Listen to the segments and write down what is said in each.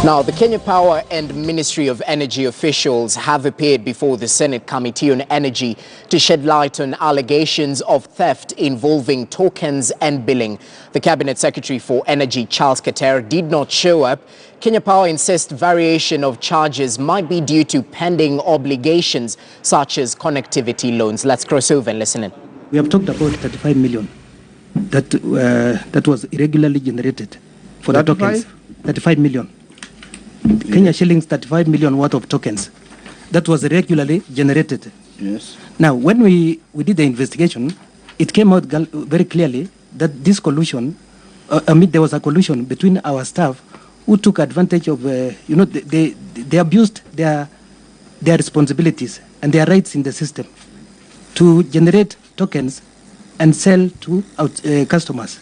Now, the Kenya Power and Ministry of Energy officials have appeared before the Senate Committee on Energy to shed light on allegations of theft involving tokens and billing. The Cabinet Secretary for Energy, Charles Kater, did not show up. Kenya Power insists variation of charges might be due to pending obligations such as connectivity loans. Let's cross over and listen in. We have talked about 35 million that was irregularly generated for the tokens. 35 million. Kenya shillings, 35 million worth of tokens that was regularly generated. Yes. Now, when we did the investigation, it came out very clearly that this collusion, there was a collusion between our staff who took advantage of, they abused their responsibilities and their rights in the system to generate tokens and sell to customers.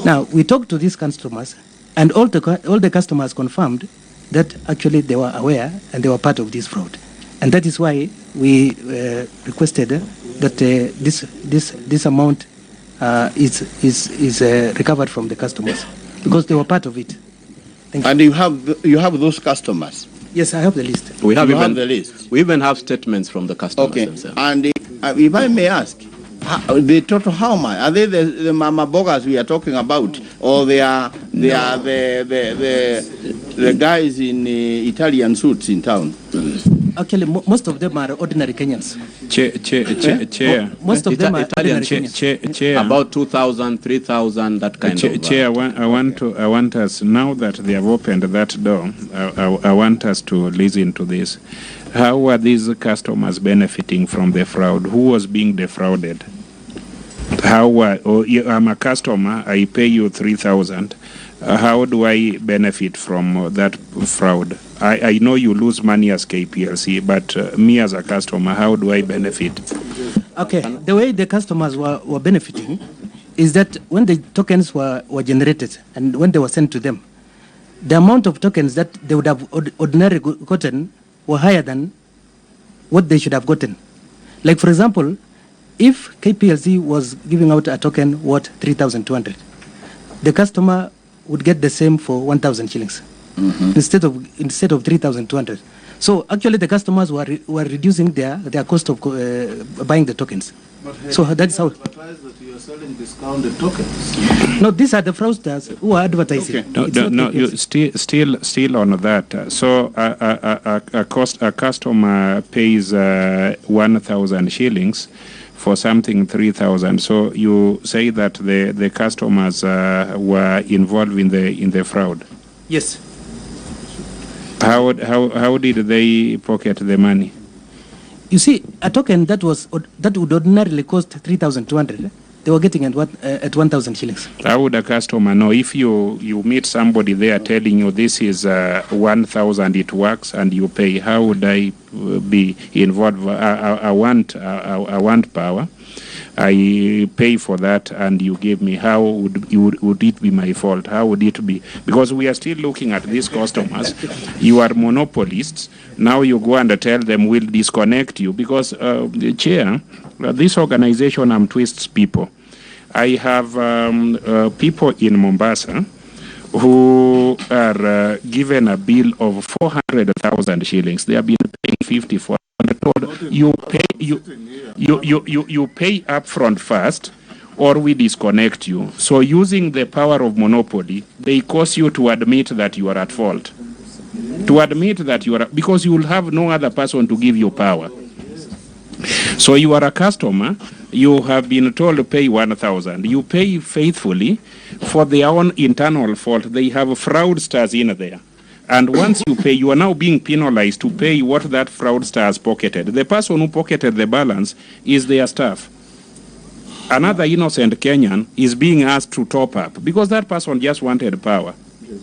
Now, we talked to these customers, and all the customers confirmed that actually they were aware and they were part of this fraud. And that is why we requested that this amount is recovered from the customers, because they were part of it. Thank and you. You have those customers? Yes, I have the list. We have the list. We even have statements from the customers themselves. And if I may ask, the total how much? Are they the mama bogas we are talking about, or they are the guys in Italian suits in town? Actually, most of them are ordinary Kenyans. Chair. Most of them are Italian ordinary Kenyans. Chair. About 2,000, 3,000, that kind of. Chair, I want us, now that they have opened that door, I want us to listen to this. How are these customers benefiting from the fraud? Who was being defrauded? I'm a customer, I pay you 3,000. How do I benefit from that fraud? I know you lose money as KPLC, but me as a customer, how do I benefit? Okay, the way the customers were benefiting is that when the tokens were generated and when they were sent to them, the amount of tokens that they would have ordinarily gotten were higher than what they should have gotten. Like, for example, if KPLC was giving out a token worth 3,200, the customer would get the same for 1,000 shillings instead of 3,200. So actually, the customers were reducing their cost of buying the tokens. So that's how. Advertise that you are selling discounted tokens. No, these are the fraudsters who are advertising. Okay. No, you still on that. So a customer pays 1,000 shillings for something 3,000. So you say that the customers were involved in the fraud. Yes. How did they pocket the money? You see, a token that would ordinarily cost 3,200, they were getting at 1,000 shillings. How would a customer know if you meet somebody there telling you this is 1,000, it works, and you pay? How would I be involved? I want power. I pay for that, and you give me. How would it be my fault? How would it be? Because we are still looking at these customers. You are monopolists. Now you go and tell them we'll disconnect you, because the chair, this organization twists people. I have people in Mombasa who are given a bill of 400,000 shillings. They have been paying 54. You pay upfront first, or we disconnect you. So using the power of monopoly, they cause you to admit that you are at fault. To admit that you are, because you will have no other person to give you power. So you are a customer, you have been told to pay 1,000. You pay faithfully for their own internal fault. They have fraudsters in there. And once you pay, you are now being penalized to pay what that fraudster has pocketed. The person who pocketed the balance is their staff. Another innocent Kenyan is being asked to top up because that person just wanted power.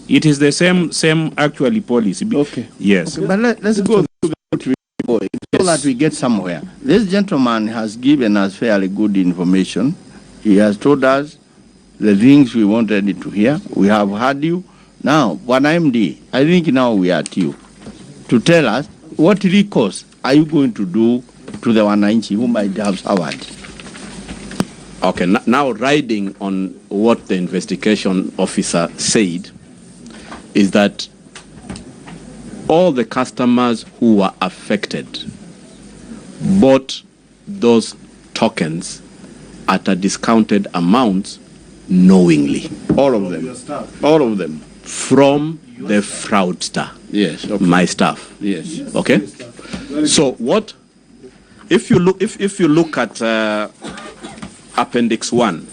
It is the same actually policy. Okay. Yes. Okay, but let's go through the report so that we get somewhere. This gentleman has given us fairly good information. He has told us the things we wanted to hear. We have heard you. Now, one MD, I think now we are at you to tell us what recourse are you going to do to the wananchi who might have suffered. Okay, now riding on what the investigation officer said is that all the customers who were affected bought those tokens at a discounted amount knowingly. All of them. All of them. From the fraudster. Yes. Okay. My staff. Yes. Okay. So what? If you look at Appendix 1,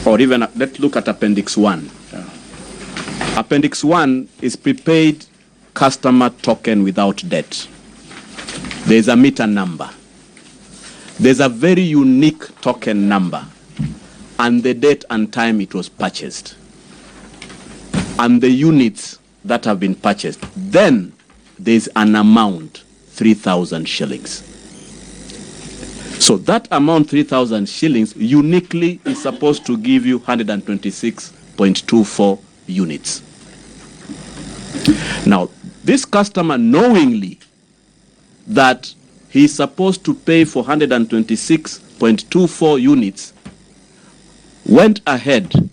or even let's look at Appendix 1. Yeah. Appendix 1 is prepaid customer token without debt. There's a meter number. There's a very unique token number and the date and time it was purchased and the units that have been purchased. Then there's an amount, 3,000 shillings. So that amount, 3,000 shillings, uniquely is supposed to give you 126.24 units. Now, this customer, knowingly that he's supposed to pay for 126.24 units, went ahead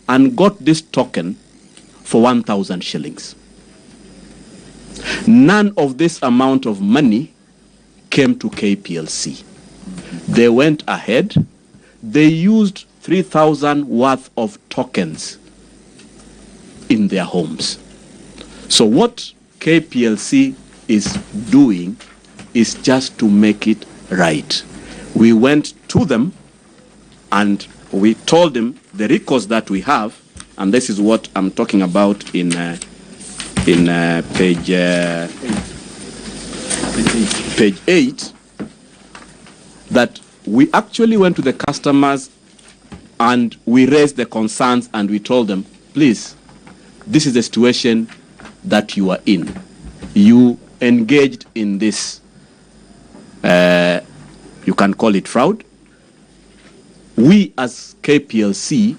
and got this token for 1,000 shillings. None of this amount of money came to KPLC. They went ahead, they used 3,000 worth of tokens in their homes. So what KPLC is doing is just to make it right. We went to them and we told them the records that we have, and this is what I'm talking about in page 8, that we actually went to the customers and we raised the concerns and we told them, please, this is the situation that you are in. You engaged in this, you can call it fraud. We as KPLC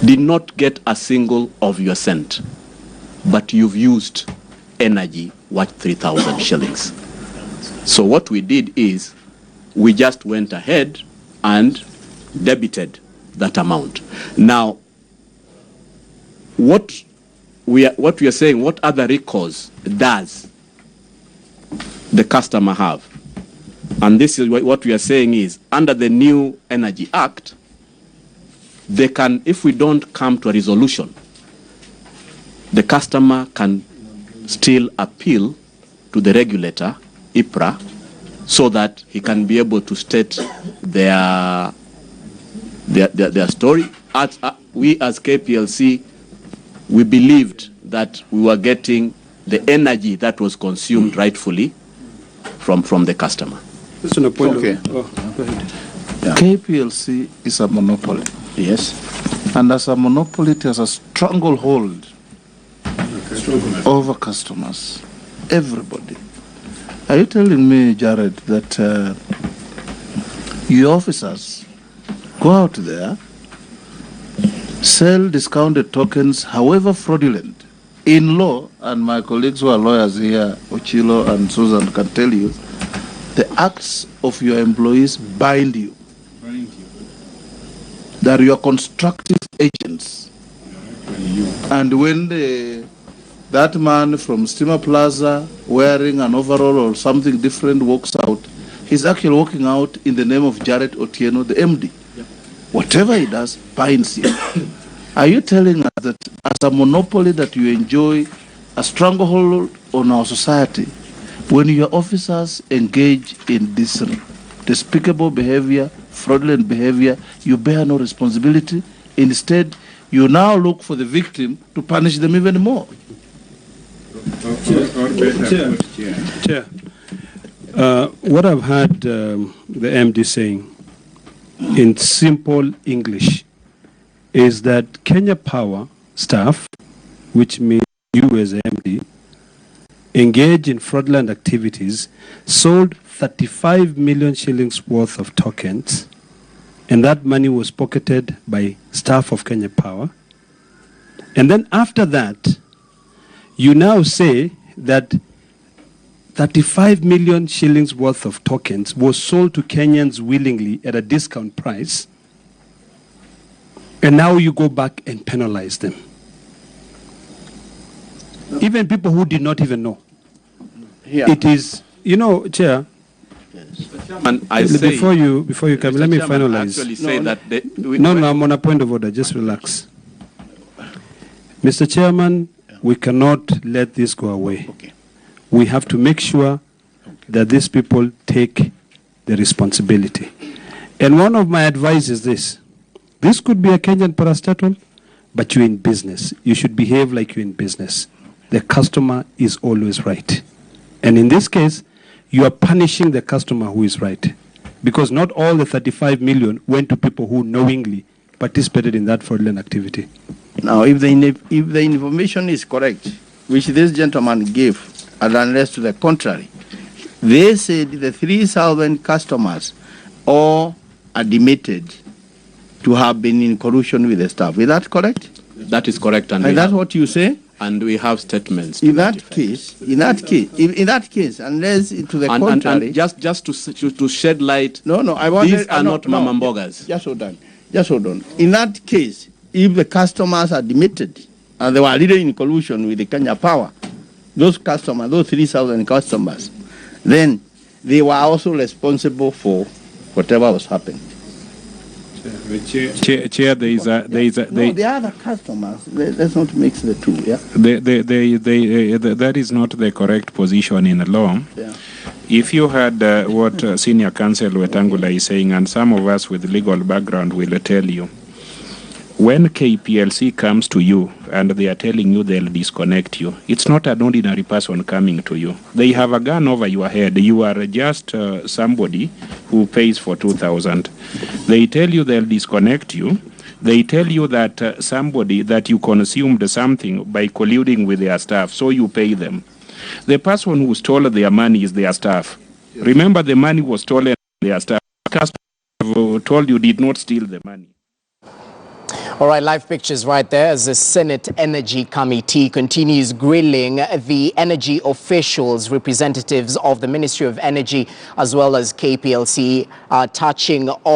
did not get a single of your cent, but you've used energy worth 3,000 shillings. So what we did is we just went ahead and debited that amount. Now, what we are saying, what other recourse does the customer have? And this is what we are saying is, under the new Energy Act, they can, if we don't come to a resolution, the customer can still appeal to the regulator, IPRA, so that he can be able to state their story. We as KPLC, we believed that we were getting the energy that was consumed rightfully from the customer. Okay. Go ahead. Yeah. KPLC is a monopoly. Yes. And as a monopoly, it has a stranglehold over customers, everybody. Are you telling me, Jared, that your officers go out there, sell discounted tokens, however fraudulent, in law, and my colleagues who are lawyers here, Ochilo and Susan, can tell you, the acts of your employees bind you. That you are constructive agents. And when that man from Steamer Plaza wearing an overall or something different walks out, he's actually walking out in the name of Jared Otieno, the MD. Yep. Whatever he does binds you. Are you telling us that as a monopoly that you enjoy a stranglehold on our society, when your officers engage in this despicable behavior, fraudulent behavior, you bear no responsibility? Instead, you now look for the victim to punish them even more. Chair, what I've heard the MD saying in simple English is that Kenya Power staff, which means you as MD, engaged in fraudulent activities, sold 35 million shillings worth of tokens, and that money was pocketed by staff of Kenya Power. And then after that, you now say that 35 million shillings worth of tokens was sold to Kenyans willingly at a discount price, and now you go back and penalize them. even people who did not even know. Here. It is, Chair. And I say, before you come, let me Chairman, I finalize. actually say that No, I'm on a point of order. Just relax. Mr. Chairman, we cannot let this go away. Okay. We have to make sure that these people take the responsibility. And one of my advice is this. This could be a Kenyan parastatal, but you're in business. You should behave like you're in business. The customer is always right. And in this case, you are punishing the customer who is right. Because not all the 35 million went to people who knowingly participated in that fraudulent activity. Now, if the information is correct, which this gentleman gave, and unless to the contrary, they said the 3,000 customers all admitted to have been in collusion with the staff. Is that correct? that is correct, And that's what you say? And we have statements. In that case, unless to the contrary, and just to shed light. no, I want these are not mama mbogas. Just hold on. In that case, if the customers are admitted and they were really in collusion with the Kenya Power, those customers, those 3,000 customers, then they were also responsible for whatever was happening. Chair, The other customers, let's not mix the two, yeah? That is not the correct position in the law. Yeah. If you had what Senior Counsel Wetangula is saying, and some of us with legal background will tell you, when KPLC comes to you and they are telling you they'll disconnect you, it's not an ordinary person coming to you. They have a gun over your head. You are just somebody who pays for 2,000. They tell you they'll disconnect you. They tell you that somebody that you consumed something by colluding with their staff, so you pay them. The person who stole their money is their staff. Yes. Remember, the money was stolen by their staff. Customer told you did not steal the money. All right, live pictures right there as the Senate Energy Committee continues grilling the energy officials, representatives of the Ministry of Energy, as well as KPLC, touching on